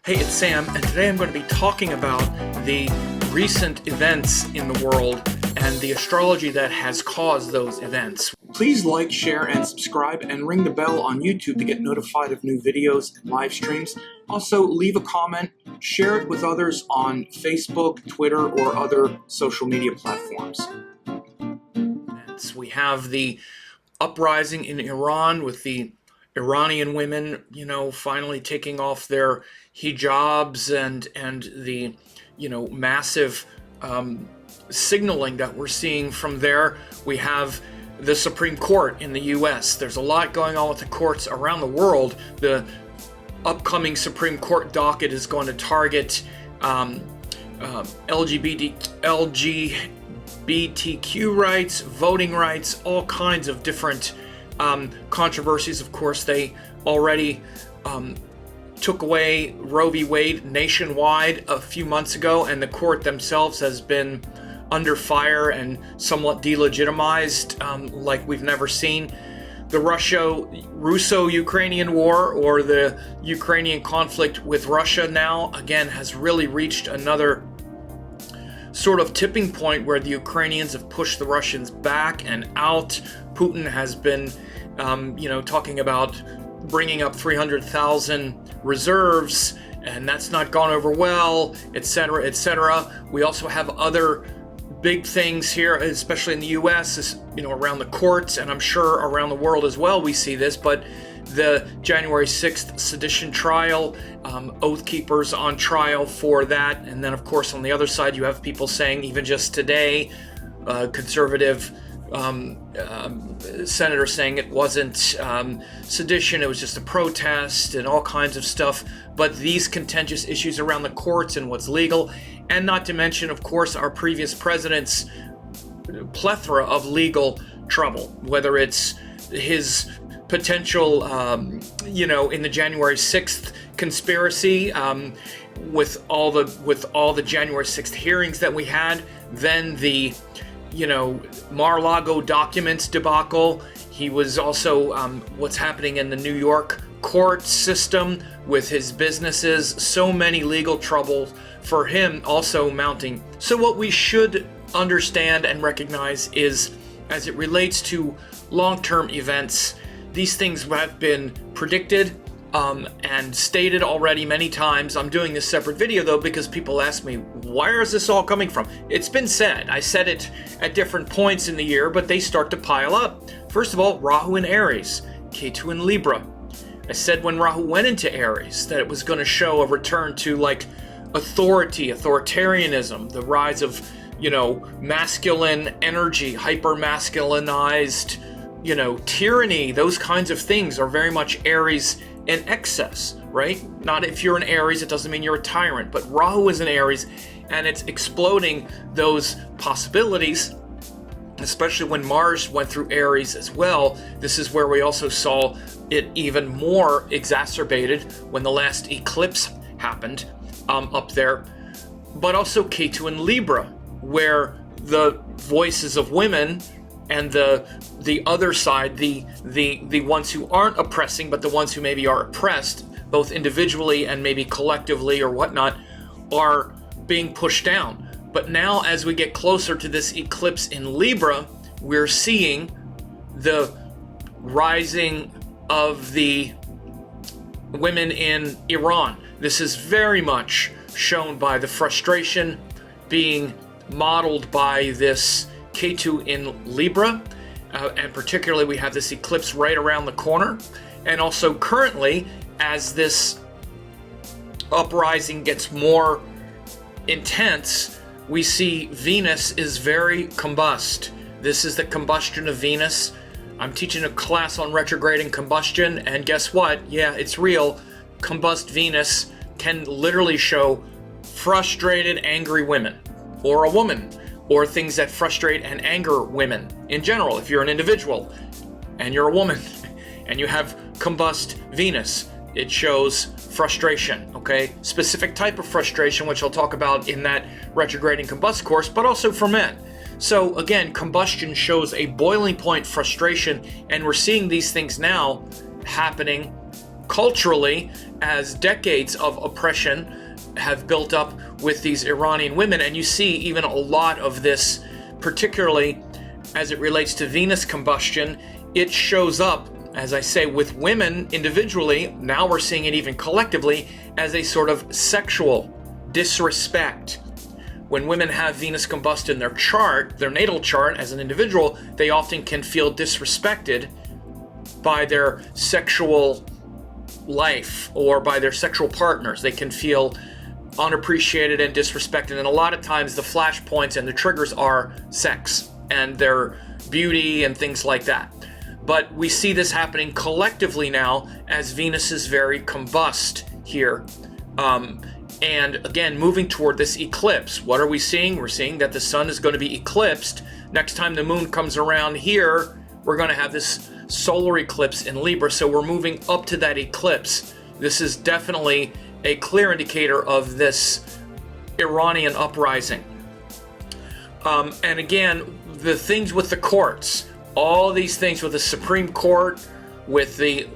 Hey, it's Sam, and today I'm going to be talking about the recent events in the world and the astrology that has caused those events. Please like, share, and subscribe, and ring the bell on YouTube to get notified of new videos and live streams. Also, leave a comment, share it with others on Facebook, Twitter, or other social media platforms. We have the uprising in Iran with the Iranian women, finally taking off their hijabs and the, massive signaling that we're seeing from there. We have the Supreme Court in the U.S. There's a lot going on with the courts around the world. The upcoming Supreme Court docket is going to target LGBTQ rights, voting rights, all kinds of different controversies. Of course, they already took away Roe v. Wade nationwide a few months ago, and the court themselves has been under fire and somewhat delegitimized like we've never seen. The Russo-Ukrainian war, or the Ukrainian conflict with Russia now, again, has really reached another sort of tipping point where the Ukrainians have pushed the Russians back and out. Putin has been, talking about bringing up 300,000 reserves, and that's not gone over well, etc., etc. We also have other big things here, especially in the U.S., around the courts, and I'm sure around the world as well we see this, but the January 6th Sedition trial, Oath Keepers on trial for that. And then, of course, on the other side, you have people saying, even just today, conservative senator saying it wasn't sedition, it was just a protest and all kinds of stuff. But these contentious issues around the courts and what's legal, and not to mention, of course, our previous president's plethora of legal trouble, whether it's his potential, in the January 6th conspiracy, with all the January 6th hearings that we had, then the, Mar-a-Lago documents debacle. He was also what's happening in the New York court system with his businesses. So many legal troubles for him also mounting. So what we should understand and recognize is, as it relates to long-term events, these things have been predicted and stated already many times. I'm doing this separate video though because people ask me, where is this all coming from? It's been said. I said it at different points in the year, but they start to pile up. First of all, Rahu in Aries, Ketu in Libra. I said when Rahu went into Aries that it was going to show a return to authoritarianism, the rise of, masculine energy, hyper-masculinized, tyranny. Those kinds of things are very much Aries in excess, right? Not if you're an Aries, it doesn't mean you're a tyrant, but Rahu is an Aries, and it's exploding those possibilities, especially when Mars went through Aries as well. This is where we also saw it even more exacerbated when the last eclipse happened up there. But also Ketu in Libra, where the voices of women and the other side, the ones who aren't oppressing, but the ones who maybe are oppressed, both individually and maybe collectively or whatnot, are being pushed down. But now, as we get closer to this eclipse in Libra, we're seeing the rising of the women in Iran. This is very much shown by the frustration being modeled by this Ketu in Libra, and particularly we have this eclipse right around the corner. And also currently, as this uprising gets more intense, we see Venus is very combust. This is the combustion of Venus. I'm teaching a class on retrograde and combustion, and guess what? Yeah, it's real. Combust Venus can literally show frustrated, angry women, or a woman, or things that frustrate and anger women in general. If you're an individual and you're a woman and you have combust Venus, it shows frustration, okay? Specific type of frustration, which I'll talk about in that retrograde and combust course, but also for men. So again, combustion shows a boiling point frustration, and we're seeing these things now happening culturally as decades of oppression have built up with these Iranian women. And you see even a lot of this, particularly as it relates to Venus combustion. It shows up, as I say, with women individually. Now we're seeing it even collectively as a sort of sexual disrespect. When women have Venus combust in their chart, their natal chart as an individual, they often can feel disrespected by their sexual life or by their sexual partners. They can feel unappreciated and disrespected, and a lot of times the flashpoints and the triggers are sex and their beauty and things like that. But we see this happening collectively now as Venus is very combust here. And again, moving toward this eclipse. What are we seeing? We're seeing that the sun is going to be eclipsed. Next time the moon comes around here, we're going to have this solar eclipse in Libra. So we're moving up to that eclipse. This is definitely a clear indicator of this Iranian uprising. And again, the things with the courts, all these things with the Supreme Court, with the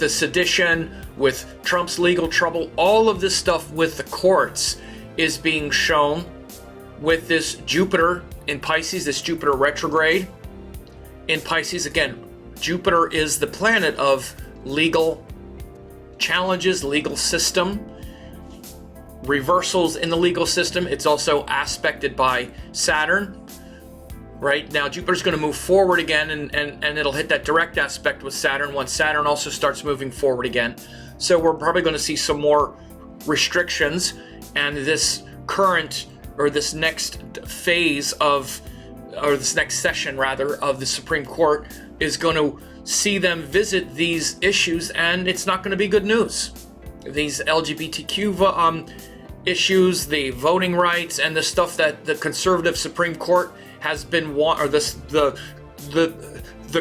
sedition, with Trump's legal trouble, all of this stuff with the courts is being shown with this Jupiter in Pisces, this Jupiter retrograde in Pisces. Again, Jupiter is the planet of legal challenges, legal system, reversals in the legal system. It's also aspected by Saturn. Right now, Jupiter's going to move forward again, and it'll hit that direct aspect with Saturn once Saturn also starts moving forward again. So we're probably going to see some more restrictions, and this current, or this next phase of, or this next session rather, of the Supreme Court is going to see them visit these issues, and it's not going to be good news. These LGBTQ issues, the voting rights, and the stuff that the conservative Supreme Court has been the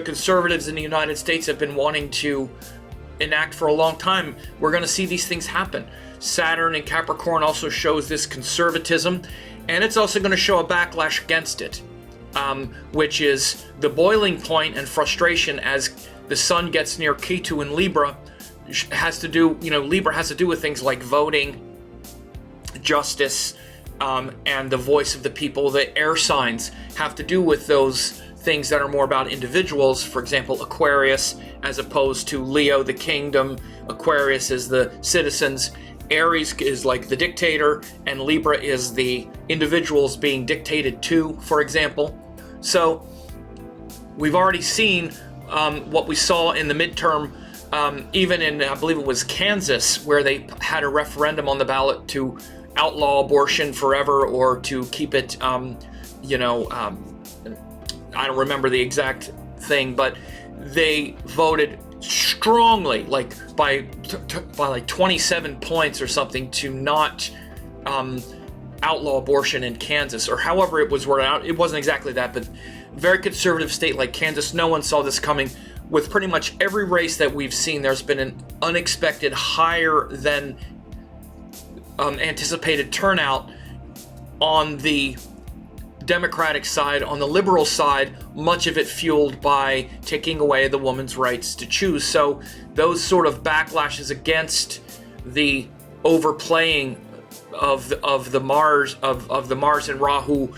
conservatives in the United States have been wanting to enact for a long time. We're going to see these things happen. Saturn in Capricorn also shows this conservatism, and it's also going to show a backlash against it, which is the boiling point and frustration as the sun gets near Ketu in Libra. Has to do, Libra has to do with things like voting, justice, and the voice of the people. The air signs have to do with those things that are more about individuals. For example, Aquarius, as opposed to Leo, the kingdom. Aquarius is the citizens. Aries is like the dictator, and Libra is the individuals being dictated to, for example. So we've already seen what we saw in the midterm, even in, I believe it was Kansas, where they had a referendum on the ballot to outlaw abortion forever, or to keep it, I don't remember the exact thing, but they voted strongly, like by like 27 points or something, to not outlaw abortion in Kansas, or however it was worded out. It wasn't exactly that, but very conservative state like Kansas. No one saw this coming. With pretty much every race that we've seen, there's been an unexpected, higher than anticipated turnout on the Democratic side. On the liberal side, much of it fueled by taking away the woman's rights to choose. So those sort of backlashes against the overplaying of the Mars and Rahu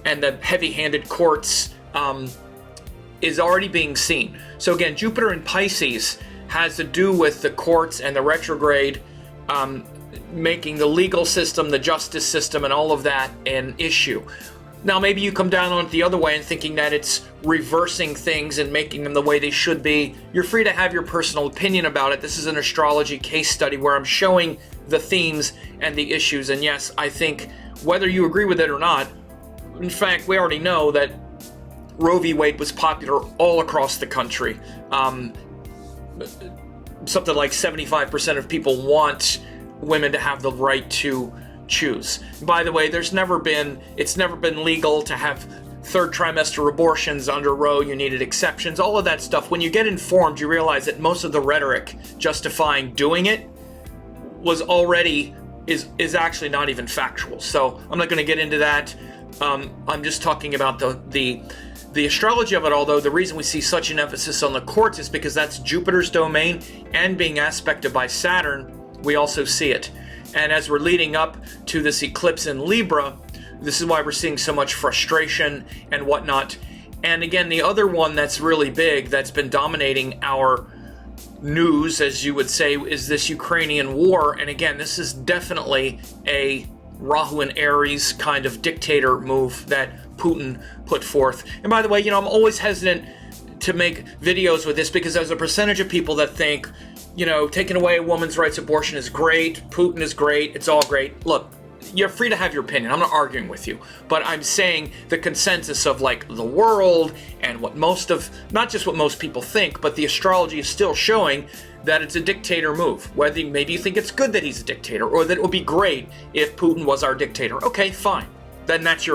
and the heavy-handed courts is already being seen. So again, Jupiter in Pisces has to do with the courts and the retrograde, making the legal system, the justice system, and all of that an issue. Now, maybe you come down on it the other way and thinking that it's reversing things and making them the way they should be. You're free to have your personal opinion about it. This is an astrology case study where I'm showing the themes and the issues. And yes, I think whether you agree with it or not, in fact, we already know that Roe v. Wade was popular all across the country. Something like 75% of people want women to have the right to choose. By the way, it's never been legal to have third trimester abortions under Roe. You needed exceptions, all of that stuff. When you get informed, you realize that most of the rhetoric justifying doing it is actually not even factual. So I'm not going to get into that. I'm just talking about the astrology of it, although the reason we see such an emphasis on the quartz is because that's Jupiter's domain, and being aspected by Saturn, we also see it. And as we're leading up to this eclipse in Libra, this is why we're seeing so much frustration and whatnot. And again, the other one that's really big, that's been dominating our news, as you would say, is this Ukrainian war. And again, this is definitely a Rahu and Aries kind of dictator move that Putin put forth. And by the way, I'm always hesitant to make videos with this because there's a percentage of people that think, taking away a woman's rights, abortion is great, Putin is great, it's all great. Look, you're free to have your opinion. I'm not arguing with you, but I'm saying the consensus of like the world and what not just what most people think, but the astrology is still showing that it's a dictator move. Whether maybe you think it's good that he's a dictator or that it would be great if Putin was our dictator. Okay, fine. Then that's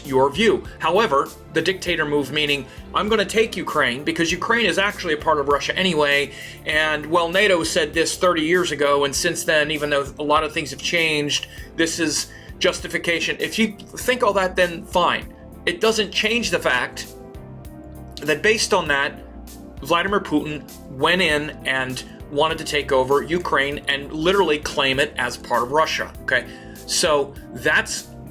your view. However, the dictator move, meaning I'm going to take Ukraine because Ukraine is actually a part of Russia anyway, and well, NATO said this 30 years ago, and since then, even though a lot of things have changed, this is justification. If you think all that, then fine. It doesn't change the fact that based on that, Vladimir Putin went in and wanted to take over Ukraine and literally claim it as part of Russia. Okay, so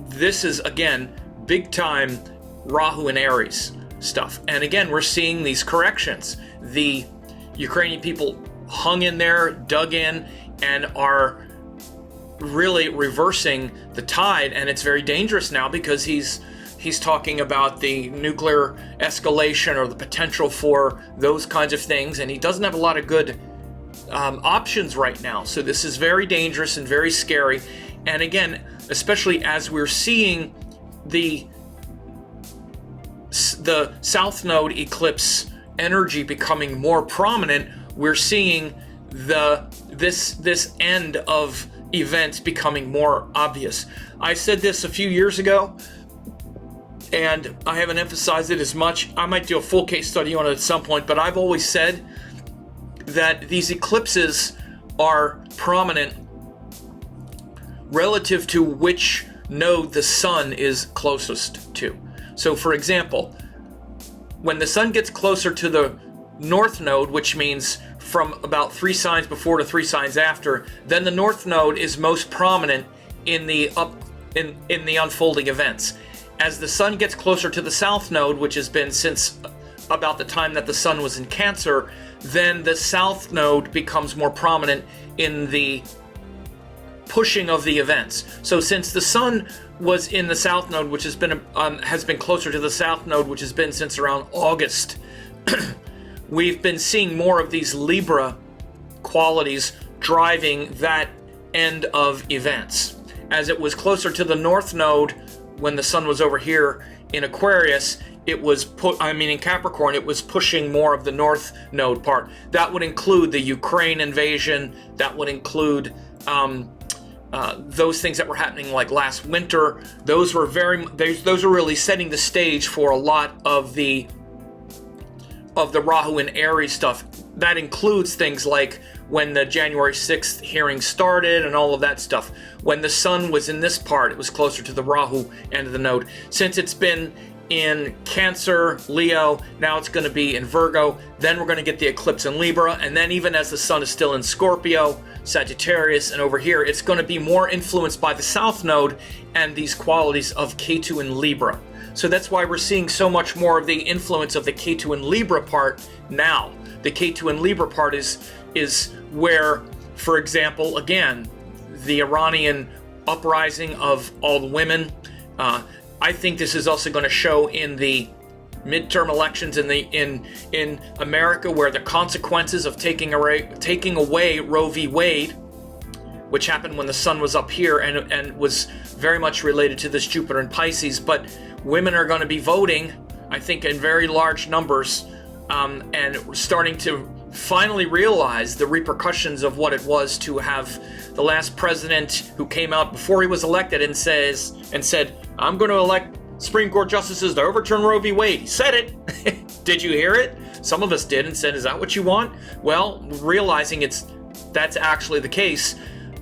this is again big time Rahu and Aries stuff. And again, we're seeing these corrections. The Ukrainian people hung in there, dug in, and are really reversing the tide. And it's very dangerous now because he's talking about the nuclear escalation or the potential for those kinds of things. And he doesn't have a lot of good options right now. So this is very dangerous and very scary. And again, especially as we're seeing the South Node eclipse energy becoming more prominent, we're seeing this end of events becoming more obvious. I said this a few years ago, and I haven't emphasized it as much. I might do a full case study on it at some point, but I've always said that these eclipses are prominent relative to which node the sun is closest to. So for example, when the sun gets closer to the north node, which means from about 3 signs before to 3 signs after, then the north node is most prominent in the unfolding events. As the sun gets closer to the south node, which has been since about the time that the sun was in Cancer, then the south node becomes more prominent in the pushing of the events. So since the sun was in the south node, which has been closer to the south node, which has been since around August, we've been seeing more of these Libra qualities driving that end of events. As it was closer to the north node when the sun was over here in Aquarius, it was in Capricorn, it was pushing more of the north node part. That would include the Ukraine invasion. That would include those things that were happening like last winter. Those were really setting the stage for a lot of the Rahu and Aries stuff. That includes things like when the January 6th hearing started and all of that stuff. When the sun was in this part, it was closer to the Rahu end of the node. Since it's been in Cancer, Leo, now it's going to be in Virgo, then we're going to get the eclipse in Libra, and then even as the sun is still in Scorpio, Sagittarius, and over here, it's going to be more influenced by the south node and these qualities of Ketu and Libra. So that's why we're seeing so much more of the influence of the Ketu and Libra part now. The Ketu and Libra part is where, for example, again, the Iranian uprising of all the women. I think this is also going to show in the midterm elections in America, where the consequences of taking away Roe v. Wade, which happened when the sun was up here and was very much related to this Jupiter and Pisces, but women are going to be voting, I think, in very large numbers, and we're starting to finally realize the repercussions of what it was to have the last president who came out before he was elected and said, I'm going to elect Supreme Court justices to overturn Roe v. Wade. He said it. Did you hear it? Some of us did and said, is that what you want? Well, realizing that's actually the case,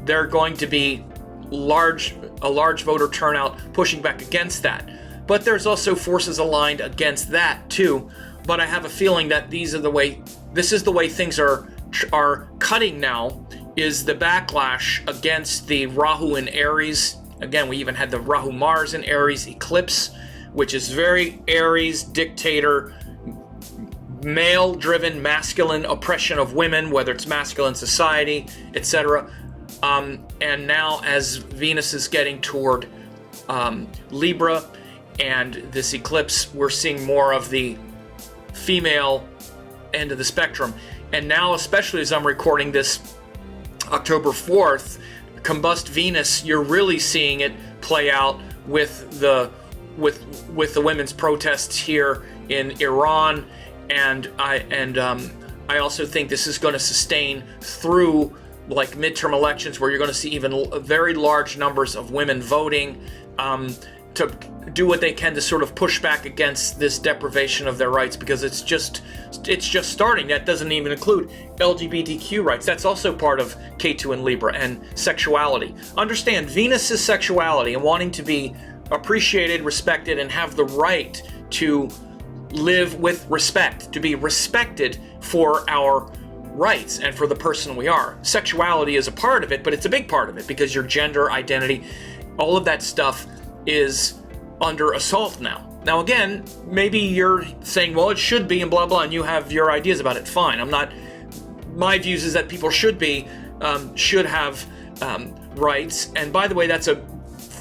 there are going to be large a large voter turnout pushing back against that. But there's also forces aligned against that too. But I have a feeling that this is the way things are cutting now, is the backlash against the Rahu in Aries. Again, we even had the Rahu Mars in Aries eclipse, which is very Aries, dictator, male-driven, masculine oppression of women, whether it's masculine society, etc. And now as Venus is getting toward Libra and this eclipse, we're seeing more of the female end of the spectrum. And now, especially as I'm recording this October 4th, Combust Venus, you're really seeing it play out with the women's protests here in Iran, and I also think this is going to sustain through like midterm elections, where you're going to see even very large numbers of women voting to do what they can to sort of push back against this deprivation of their rights, because it's just starting. That doesn't even include LGBTQ rights. That's also part of K2 and Libra, and sexuality. Understand, Venus is sexuality and wanting to be appreciated, respected, and have the right to live with respect, to be respected for our rights and for the person we are. Sexuality is a part of it, but it's a big part of it, because your gender identity, all of that stuff is under assault now. Now again, maybe you're saying, well, it should be and blah blah, and you have your ideas about it. Fine. My views is that people should have rights, and by the way, that's a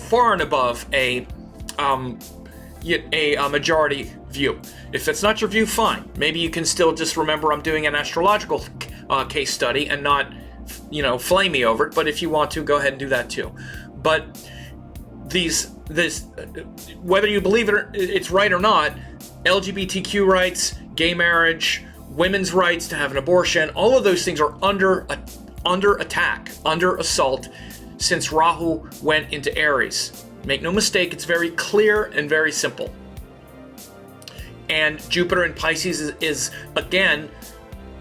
far and above a majority view. If that's not your view, fine.Maybe you can still just remember I'm doing an astrological case study and not, flame me over it. But if you want to, go ahead and do that too. But whether you believe it's right or not, LGBTQ rights, gay marriage, women's rights to have an abortion, all of those things are under attack, under assault, since Rahu went into Aries. Make no mistake, it's very clear and very simple. And Jupiter in Pisces is again,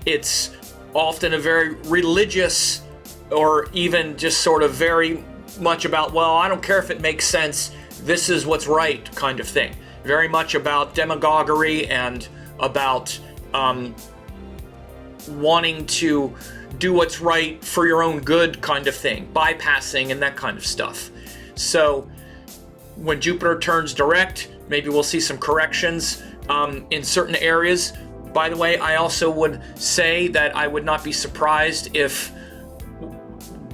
it's often a very religious, or even just sort of very much about, well, I don't care if it makes sense, this is what's right kind of thing. Very much about demagoguery and about wanting to do what's right for your own good kind of thing, bypassing and that kind of stuff. So when Jupiter turns direct, maybe we'll see some corrections in certain areas. By the way, I also would say that I would not be surprised if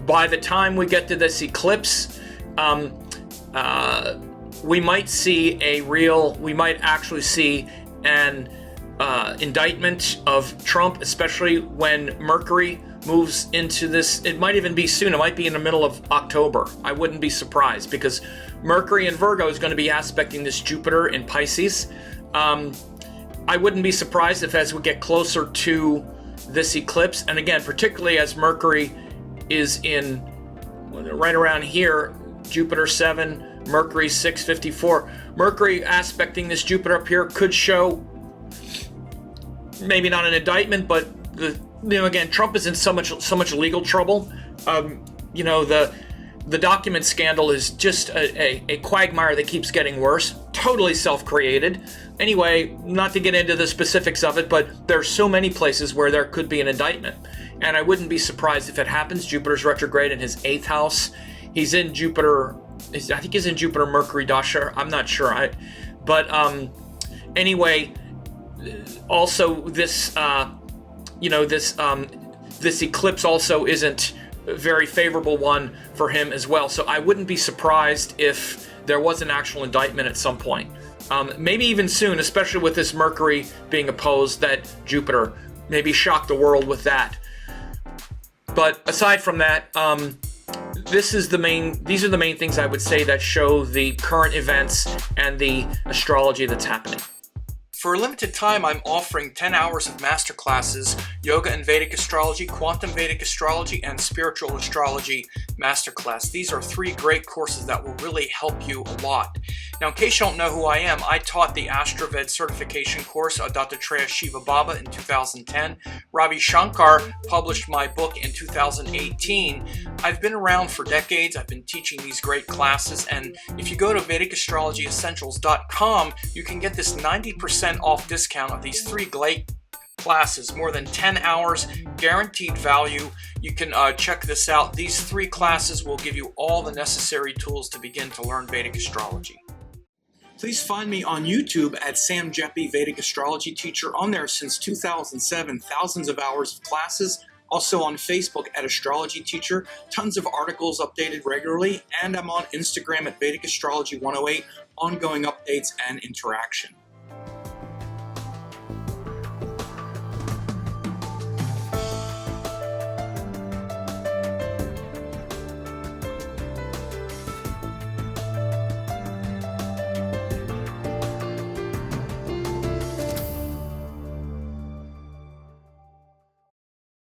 by the time we get to this eclipse, we might actually see an indictment of Trump, especially when Mercury moves into this. It might even be soon. It might be in the middle of October. I wouldn't be surprised, because Mercury in Virgo is going to be aspecting this Jupiter in Pisces. I wouldn't be surprised if, as we get closer to this eclipse, and again, particularly as Mercury is in right around here, Jupiter 7, Mercury 654. Mercury aspecting this Jupiter up here could show maybe not an indictment, but again, Trump is in so much legal trouble. The document scandal is just a quagmire that keeps getting worse. Totally self-created. Anyway, not to get into the specifics of it, but there's so many places where there could be an indictment. And I wouldn't be surprised if it happens. Jupiter's retrograde in his 8th house. He's in Jupiter, I think he's in Jupiter Mercury Dasha. I'm not sure. Anyway, also this this eclipse also isn't a very favorable one for him as well. So I wouldn't be surprised if there was an actual indictment at some point. Maybe even soon, especially with this Mercury being opposed, that Jupiter maybe shock the world with that. But aside from that, these are the main things I would say that show the current events and the astrology that's happening. For a limited time, I'm offering 10 hours of masterclasses, Yoga and Vedic Astrology, Quantum Vedic Astrology, and Spiritual Astrology Masterclass. These are 3 great courses that will really help you a lot. Now, in case you don't know who I am, I taught the Astroved certification course of Dr. Treya Shiva Baba in 2010. Ravi Shankar published my book in 2018. I've been around for decades. I've been teaching these great classes, and if you go to VedicAstrologyEssentials.com, you can get this 90% off discount of these 3 great classes, more than 10 hours, guaranteed value. You can check this out. These 3 classes will give you all the necessary tools to begin to learn Vedic astrology. Please find me on YouTube at Sam Jeppy, Vedic Astrology Teacher. On there since 2007, thousands of hours of classes. Also on Facebook at Astrology Teacher, tons of articles updated regularly. And I'm on Instagram at Vedic Astrology 108, ongoing updates and interaction.